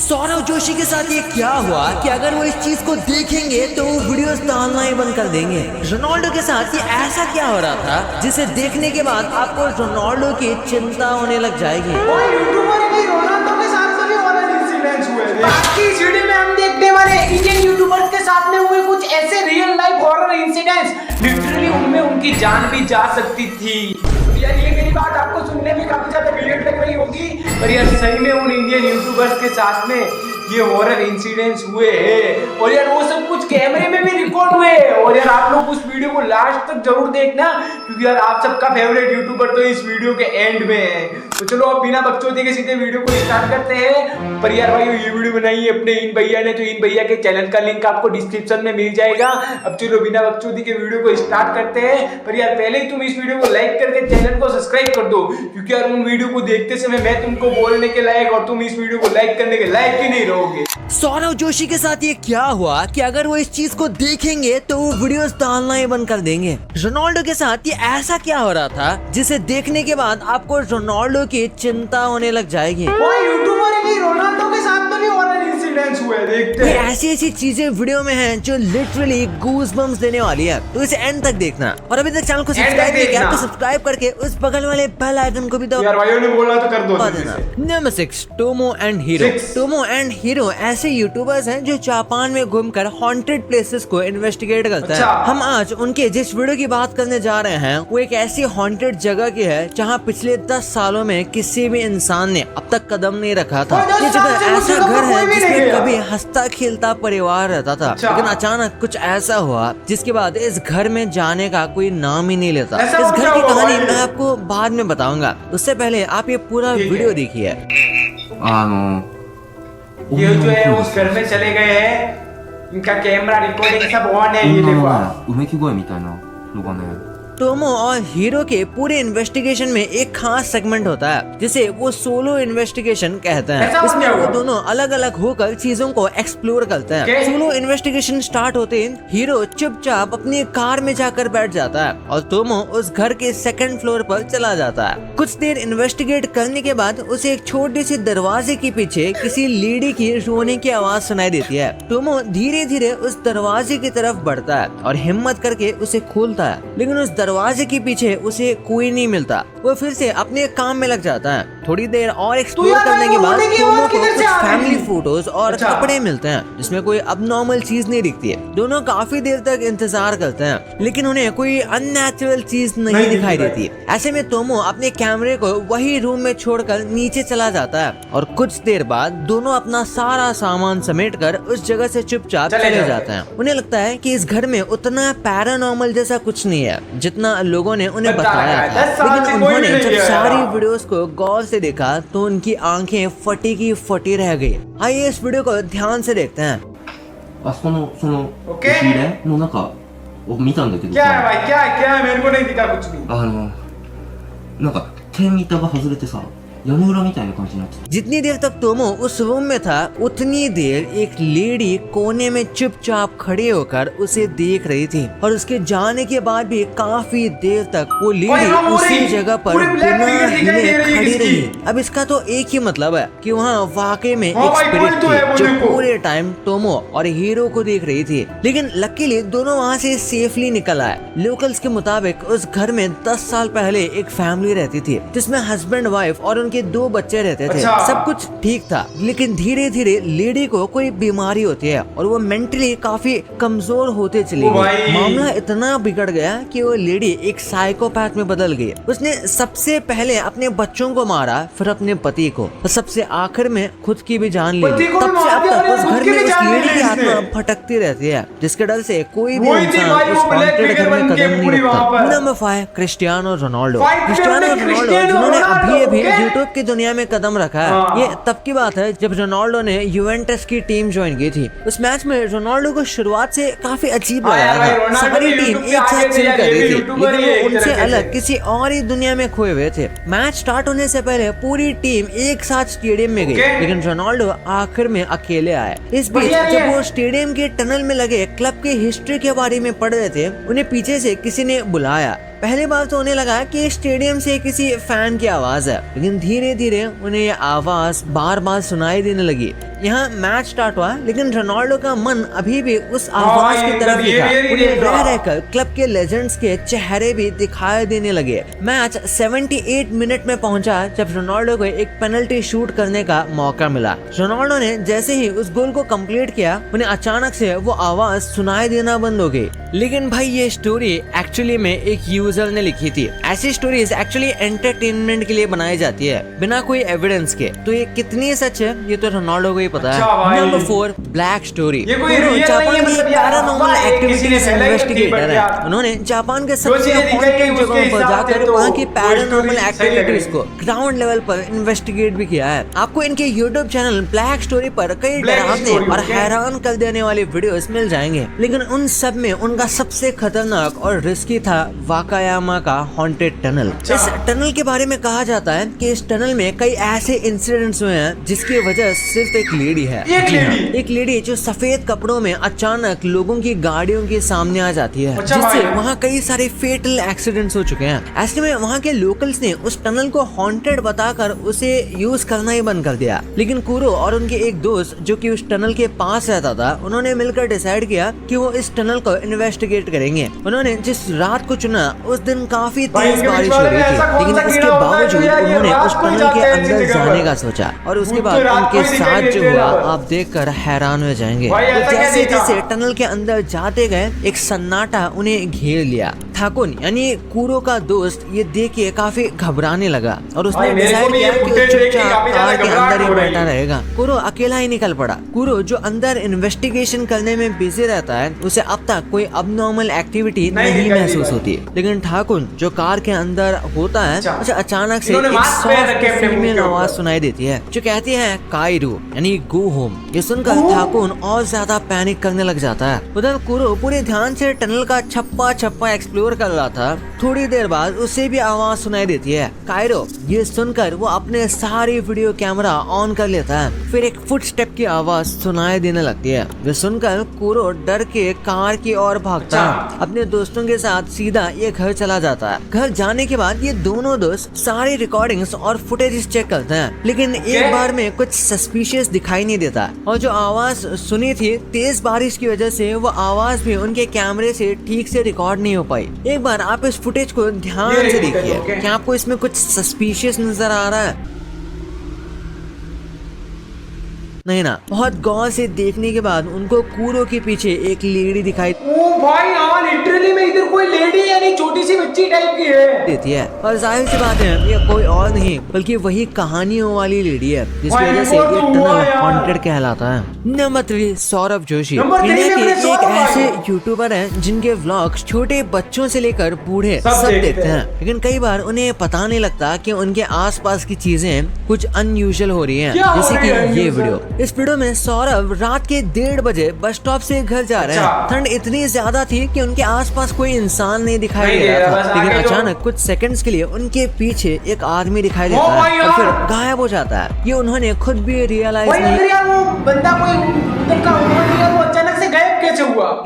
सौरव जोशी के साथ ये क्या हुआ कि अगर वो इस चीज को देखेंगे तो वो वीडियोस डालना ही बंद कर देंगे। रोनाल्डो के साथ ये ऐसा क्या हो रहा था जिसे देखने के बाद आपको रोनाल्डो की चिंता होने लग जाएगी। रोनाल्डो के साथ भी हॉरर इंसिडेंट्स हुए। आज की इस वीडियो में हम देखने वाले इंडियन यूट्यूबर्स के साथ में हुए कुछ ऐसे real life horror incidents, literally उनमें उनकी जान भी जा सकती थी। यार ये मेरी बात आपको सुनने में काफी ज्यादा वियर्ड लग रही होगी, पर यार सही में उन इंडियन यूट्यूबर्स के साथ में ये हॉरर इंसिडेंट्स हुए हैं और यार वो सब कुछ कैमरे में भी रिकॉर्ड हुए हैं। और यार आप लोग उस वीडियो को लास्ट तक जरूर देखना, क्योंकि यार आप सबका फेवरेट यूट्यूबर तो इस वीडियो के एंड में है। तो चलो अब बिना बकचोदी के सीधे वीडियो को स्टार्ट करते हैं। पर यार भाई ये वीडियो बनाई है अपने इन भैया ने, तो इन भैया के चैनल का लिंक आपको डिस्क्रिप्शन में मिल जाएगा। अब चलो बिना बकचोदी के वीडियो को स्टार्ट करते हैं। पर यार पहले ही तुम इस वीडियो को लाइक करके चैनल को सब्सक्राइब कर दो, क्योंकि यार उन वीडियो को देखते समय मैं तुमको बोलने के लायक और तुम इस वीडियो को लाइक करने के लायक ही नहीं रहोगे। सौरव जोशी के साथ ये क्या हुआ कि अगर वो इस चीज को देखेंगे तो वो वीडियोस डालना ही बंद कर देंगे। रोनाल्डो के साथ ये ऐसा क्या हो रहा था जिसे देखने के बाद आपको रोनाल्डो की चिंता होने लग जाएगी। यूट्यूबर है कि रोनाल्डो के साथ में भी हॉरर इंसिडेंट्स हुए, देखते हैं। ऐसी ऐसी चीजें वीडियो में हैं जो लिटरली गूज बम्स देने वाली है, तो इसे एंड तक देखना। और अभी तक चैनल को सब्सक्राइब नहीं किया तो सब्सक्राइब करके उस बगल वाले बेल आइकन को भी दबाओ। यार भाइयों ने बोला तो कर दो। Number 6, Tomo and hero. Tomo and hero ऐसे यूट्यूबर्स हैं जो जापान में घूमकर हॉन्टेड प्लेसेस को इन्वेस्टिगेट करते हैं। हम आज उनके जिस वीडियो की बात करने जा रहे हैं वो एक ऐसी हॉन्टेड जगह की है जहाँ पिछले 10 सालों में किसी भी इंसान ने अब तक कदम नहीं रखा था। ये जगह ऐसा घर है जिसमें कभी हंसता खेलता परिवार रहता था, लेकिन अचानक कुछ ऐसा हुआ जिसके बाद इस घर में जाने का कोई नाम ही नहीं लेता। इस घर की कहानी मैं आपको बाद में बताऊंगा, उससे पहले आप ये पूरा वीडियो देखिए। ये जो है उस घर में चले गए हैं, इनका कैमरा रिकॉर्डिंग सब ऑन है। ये देखो うめき声みたいなのがね टोमो और हीरो के पूरे इन्वेस्टिगेशन में एक खास सेगमेंट होता है जिसे वो सोलो इन्वेस्टिगेशन कहते हैं। इसमें वो दोनों अलग अलग होकर चीजों को एक्सप्लोर करते हैं। सोलो इन्वेस्टिगेशन स्टार्ट होते ही हीरो चुपचाप अपनी कार में जाकर बैठ जाता है और टोमो उस घर के 2nd फ्लोर पर चला जाता है। कुछ देर इन्वेस्टिगेट करने के बाद उसे एक छोटे से दरवाजे के पीछे किसी लेडी की रोने की आवाज सुनाई देती है। टोमो धीरे धीरे उस दरवाजे की तरफ बढ़ता है और हिम्मत करके उसे खोलता है, लेकिन उस दरवाजे के पीछे उसे कोई नहीं मिलता। वो फिर से अपने काम में लग जाता है। थोड़ी देर और एक्सप्लोर करने के बाद टोमो को कुछ फैमिली फोटोज और कपड़े मिलते हैं जिसमें कोई अबनॉर्मल चीज नहीं दिखती है। दोनों काफी देर तक इंतजार करते हैं, लेकिन उन्हें कोई अननेचुरल चीज नहीं दिखाई देती। ऐसे में टोमो अपने कैमरे को वही रूम में छोड़कर नीचे चला जाता है और कुछ देर बाद दोनों अपना सारा सामान समेटकर उस जगह से चुपचाप चले जाते हैं। उन्हें लगता है कि इस घर में उतना पैरानॉर्मल जैसा कुछ नहीं है जितना लोगों ने उन्हें बताया था, लेकिन उन्होंने जब सारी वीडियोस को गौर से देखा तो उनकी आंखें फटी की फटी रह गई। आइए इस वीडियो को ध्यान से देखते हैं। あそこのその押し入れの中を見たんだけど क्या है さ भाई, क्या है, क्या है? मेरे को नहीं दिखा कुछ भी। なんか天板が外れてさ屋根裏みたいな感じになってた जितनी देर तक टोमो उस रूम में था उतनी देर एक लेडी कोने में चुपचाप खड़े होकर उसे देख रही थी और उसके जाने के बाद भी काफी देर तक वो लेडी उसी जगह पर बिना हिले खड़ी रही। अब इसका तो एक ही मतलब है कि वहाँ वाकई में एक स्पिरिट थी जो पूरे टाइम टोमो और हीरो को देख रही थी, लेकिन लकीली दोनों वहाँ से सेफली निकल आए। लोकल्स के मुताबिक उस घर में 10 साल पहले एक फैमिली रहती थी जिसमें हस्बैंड वाइफ और उनके 2 बच्चे रहते थे। सब कुछ ठीक था, लेकिन धीरे धीरे लेडी को कोई बीमारी होती है और वो मेंटली काफी कमजोर होते चली गई। मामला इतना बिगड़ गया कि वो लेडी एक साइकोपैथ में बदल गई। उसने सबसे पहले अपने बच्चों को मारा, फिर अपने पति को, और सबसे आखिर में खुद की भी जान ली। तब से अब तक उस घर में उस लेडी की आत्मा भटकती रहती है, जिसके डर से कोई भी इंसान उस हॉन्टेड घर में कदम नहीं रखता। Number 5, Cristiano Ronaldo. Cristiano Ronaldo जिन्होंने अभी यूट्यूब की दुनिया में कदम रखा है। ये तब की बात है जब रोनाल्डो ने यूवेंटस की टीम ज्वाइन की थी। उस मैच में रोनाल्डो को शुरुआत से काफी अजीब लगा था। सारी टीम एक साथ चिल कर रही थी, लेकिन वो उनसे अलग किसी और ही दुनिया में खोए हुए थे। मैच स्टार्ट होने से पहले पूरी टीम एक साथ स्टेडियम में गई, लेकिन रोनाल्डो आखिर में अकेले आए। इस बीच जब वो स्टेडियम के टनल में लगे क्लब की हिस्ट्री के बारे में पढ़ रहे थे, उन्हें पीछे से किसी ने बुलाया। पहली बार तो उन्हें लगा कि स्टेडियम से किसी फैन की आवाज है, लेकिन धीरे धीरे उन्हें ये आवाज बार बार सुनाई देने लगी। यहाँ मैच स्टार्ट हुआ, लेकिन रोनाल्डो का मन अभी भी उस आवाज की तरफ ही था। उन्हें रह रहकर क्लब के लेजेंड्स के चेहरे भी दिखाई देने लगे। मैच 78 मिनट में पहुंचा जब रोनाल्डो को एक पेनल्टी शूट करने का मौका मिला। रोनाल्डो ने जैसे ही उस गोल को कंप्लीट किया, उन्हें अचानक से वो आवाज सुनाई देना बंद हो गई। लेकिन भाई ये स्टोरी एक्चुअली में एक यूजर ने लिखी थी। ऐसी स्टोरीज एक्चुअली एंटरटेनमेंट के लिए बनाई जाती है बिना कोई एविडेंस के। तो ये कितनी सच है ये तो रोनाल्डो को ही पता है। Number 4, black story. जापान की पैरानॉर्मल एक्टिविटीज इन्वेस्टिगेटर है। उन्होंने जापान के सबसे हॉन्टेड जगहों पर जाकर वहाँ की पैरानॉर्मल एक्टिविटीज को ग्राउंड लेवल पर इन्वेस्टिगेट भी किया है। आपको इनके यूट्यूब चैनल ब्लैक स्टोरी पर कई डरावने और हैरान कर देने वाले वीडियोस मिल जाएंगे, लेकिन उन सब में उनका सबसे खतरनाक और रिस्की था वाकायामा का हॉन्टेड टनल। इस टनल के बारे में कहा जाता है कि इस टनल में कई ऐसे इंसिडेंट्स हुए हैं जिसकी वजह सिर्फ एक लेडी है। एक लेडी जो सफेद कपड़ों में अचानक लोगों की गाड़ियों के सामने आ जाती है, जिससे वहाँ कई सारे फेटल एक्सीडेंट्स हो चुके हैं। ऐसे में वहाँ के लोकल्स ने उस टनल को हॉन्टेड बताकर उसे यूज करना ही बंद कर दिया। लेकिन कुरो और उनके एक दोस्त जो कि उस टनल के पास रहता था, उन्होंने मिलकर डिसाइड किया कि वो इस टनल को इन्वेस्टिगेट करेंगे। उन्होंने जिस रात को चुना उस दिन काफी तेज बारिश हो रही थी, लेकिन उसके बावजूद उन्होंने उस टनल के अंदर जाने का सोचा और उसके बाद उनके साथ जो हुआ आप देखकर हैरान हो जाएंगे। तो जैसे जैसे टनल के अंदर जाते गए, एक सन्नाटा उन्हें घेर लिया। थाकुन यानी कुरो का दोस्त ये देख के काफी घबराने लगा और उसने डिसाइड किया कि वो चुपचाप कार के अंदर ही बैठा रहेगा। कुरो अकेला ही निकल पड़ा। कुरो जो अंदर इन्वेस्टिगेशन करने में बिजी रहता है, उसे अब तक कोई अबनॉर्मल एक्टिविटी नहीं महसूस होती, लेकिन ठाकुर जो कार के अंदर होता है उसे अचानक से एक सॉफ्ट फीमेल आवाज सुनाई देती है जो कहती है काइरू यानी गो होम। ये सुनकर ठाकुर और ज्यादा पैनिक करने लग जाता है। उधर कुरो पूरे ध्यान से टनल का छप्पा छप्पा एक्सप्लोर कर रहा था। थोड़ी देर बाद उसे भी आवाज सुनाई देती है काइरो। ये सुनकर वो अपने सारी वीडियो कैमरा ऑन कर लेता है। फिर एक फुटस्टेप की आवाज सुनाई देने लगती है। ये सुनकर कुरो डर के कार की ओर भागता है। अपने दोस्तों के साथ सीधा ये घर चला जाता है। घर जाने के बाद ये दोनों दोस्त सारी रिकॉर्डिंग्स और फुटेज चेक करते हैं, लेकिन एक बार में कुछ सस्पिशियस दिखाई नहीं देता। और जो आवाज सुनी थी तेज बारिश की वजह से वो आवाज भी उनके कैमरे से ठीक से रिकॉर्ड नहीं हो पाई। एक बार आप इस फुटेज को ध्यान से देखिए, क्या आपको इसमें कुछ सस्पिशियस नजर आ रहा है? नहीं ना। बहुत गौर से देखने के बाद उनको कुरो के पीछे एक लेडी दिखाई भाई हाँ लिटरली में इधर कोई लेडी यानी छोटी सी बच्ची टाइप की है देती है। और जाहिर सी बात है ये कोई और नहीं बल्कि वही कहानियों वाली लेडी है जिसकी वजह से ये टनल हॉन्टेड कहलाता है। नंबर 3, सौरभ जोशी। इंडिया के एक ऐसे यूट्यूबर हैं जिनके व्लॉग्स छोटे बच्चों से लेकर बूढ़े सब देखते हैं, लेकिन कई बार उन्हें पता नहीं लगता कि उनके आसपास की चीजें कुछ अनयूजुअल हो रही हैं, जैसे कि ये वीडियो। इस वीडियो में सौरभ रात के 1:30 बजे बस स्टॉप से घर जा रहे हैं। ठंड इतनी ज्यादा थी कि उनके आसपास कोई इंसान नहीं दिखाई दे रहा था, लेकिन अचानक कुछ सेकंड्स के लिए उनके पीछे एक आदमी दिखाई देता है और फिर गायब हो जाता है। ये उन्होंने खुद भी रियलाइज नहीं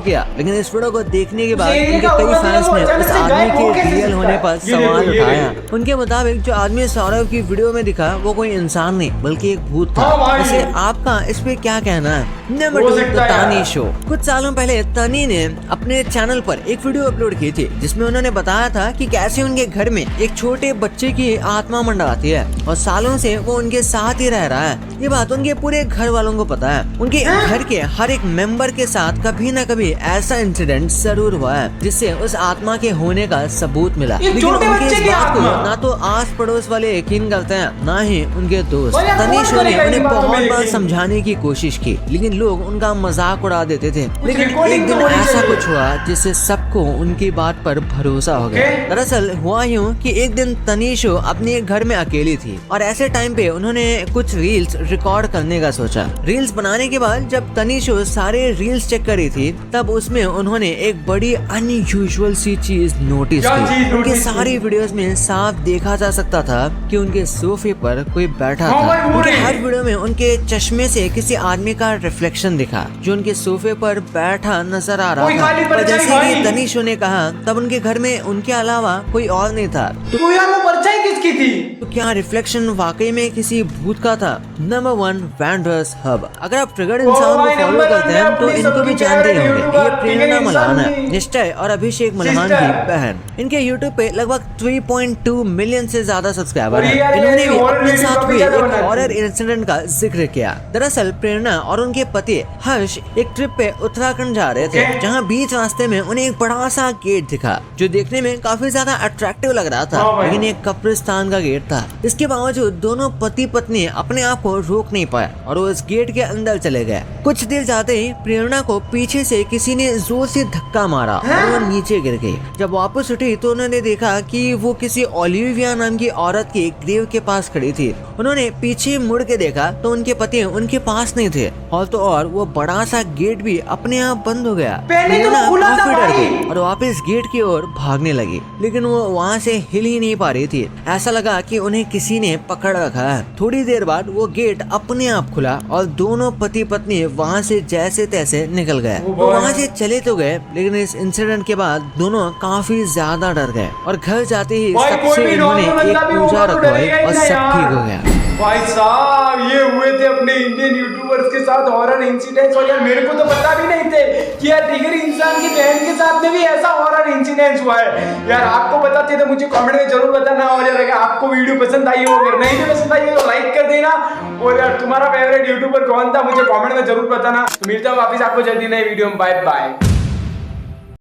किया, लेकिन इस वीडियो को देखने के बाद उनके कई फैंस ने उस आदमी के रियल होने पर सवाल उठाया। उनके मुताबिक जो आदमी सौरभ की वीडियो में दिखा वो कोई इंसान नहीं बल्कि एक भूत था। वैसे आपका इस पे क्या कहना है? नंबर 2, तानी शो। कुछ सालों पहले तनी ने अपने चैनल पर एक वीडियो अपलोड की थी जिसमें उन्होंने बताया था कि कैसे उनके घर में एक छोटे बच्चे की आत्मा मंडराती है और सालों से वो उनके साथ ही रह रहा है। ये बात उनके पूरे घर वालों को पता है। उनके घर के हर एक मेंबर के साथ कभी न कभी ऐसा इंसिडेंट जरूर हुआ है जिससे उस आत्मा के होने का सबूत मिला, लेकिन उनके इस बात को ना तो आस पड़ोस वाले यकीन करते हैं ना ही उनके दोस्त। तनी शो ने उन्हें बहुत बार समझाने की कोशिश की, लेकिन लोग उनका मजाक उड़ा देते थे। लेकिन एक दिन ऐसा कुछ हुआ जिससे सबको उनकी बात पर भरोसा हो गया। दरअसल हुआ यूँ कि एक दिन तनीशो अपने घर में अकेली थी और ऐसे टाइम पे उन्होंने कुछ रील्स रिकॉर्ड करने का सोचा। रील्स बनाने के बाद जब तनीशो सारे रील्स चेक करी थी तब उसमें उन्होंने एक बड़ी अनयूजुअल सी चीज नोटिस की। उनके सारी वीडियोस में साफ देखा जा सकता था कि उनके सोफे पर कोई बैठा था। उनके हर वीडियो में उनके चश्मे उनमें से किसी आदमी का रिफ्लेक्शन दिखा जो उनके सोफे पर बैठा नजर आ कोई रहा खाली था। पर परछाई जैसे भाई। ही तनिष्क ने कहा तब उनके घर में उनके अलावा कोई और नहीं था। तो यार वो परछाई किसकी थी? तो क्या रिफ्लेक्शन वाकई में किसी भूत का था? नंबर 1 वैंडरस हब। अगर आप ट्रिगर्ड इंसान को फॉलो करते हैं तो इनको भी जानते होंगे। ये प्रेरणा मलान है, निश्चय और अभिषेक मल्हान की बहन। इनके यूट्यूब पे लगभग 3.2 मिलियन से ज्यादा सब्सक्राइबर हैं। इन्होंने भी अपने साथ हुए एक हॉरर इंसिडेंट का जिक्र किया। दरअसल प्रेरणा और उनके पति हर्ष एक ट्रिप पे उत्तराखंड जा रहे थे, जहाँ बीच रास्ते में उन्हें एक बड़ा सा गेट दिखा जो देखने में काफी ज्यादा अट्रैक्टिव लग रहा था, लेकिन एक कब्रिस्तान का गेट था। इसके बावजूद दोनों पति पत्नी अपने आप को रोक नहीं पाए और वो इस गेट के अंदर चले गए। कुछ देर जाते ही प्रेरणा को पीछे से किसी ने जोर से धक्का मारा और वो नीचे गिर गई। जब वापस उठी तो उन्होंने देखा कि वो किसी ओलिविया नाम की औरत के ग्रेव के पास खड़ी थी। उन्होंने पीछे मुड़ के देखा तो उनके पति उनके पास नहीं थे और तो और वो बड़ा सा गेट भी अपने आप बंद हो गया। पहले तो प्रेरणा खुला था काफी डर भाई। गई और वापस गेट की ओर भागने लगी, लेकिन वो वहाँ से हिल ही नहीं पा रही थी। ऐसा लगा कि उन्हें किसी ने पकड़ रखा है। थोड़ी देर बाद वो गेट अपने आप खुला और दोनों पति पत्नी वहाँ से जैसे तैसे निकल गए। वो वहाँ से चले तो गए, लेकिन इस इंसिडेंट के बाद दोनों काफी ज्यादा डर गए और घर जाते ही भाई कोई सबसे भी इन्होंने नॉर्मल एक बंदा भी पूजा होगा तो रखवाई डरेगा ही और ना सब यार। ठीक हो गया। भाई साहब ये हुए थे अपने इंडियन यूट्यूबर्स के साथ हॉरर इंसिडेंट्स, और यार मेरे को तो पता भी नहीं थे कि यार टिगर इंसान की बहन के साथ में भी ऐसा हॉरर इंसिडेंट्स हुआ है। यार आपको बताते तो मुझे कमेंट में जरूर बताना, और यार अगर आपको वीडियो पसंद आई हो, अगर नहीं भी पसंद आई हो तो लाइक कर देना, और यार तुम्हारा फेवरेट यूट्यूबर कौन था मुझे कमेंट में जरूर बताना। तो मिलता हूँ वापिस आपको जल्दी नए वीडियो में। Bye bye.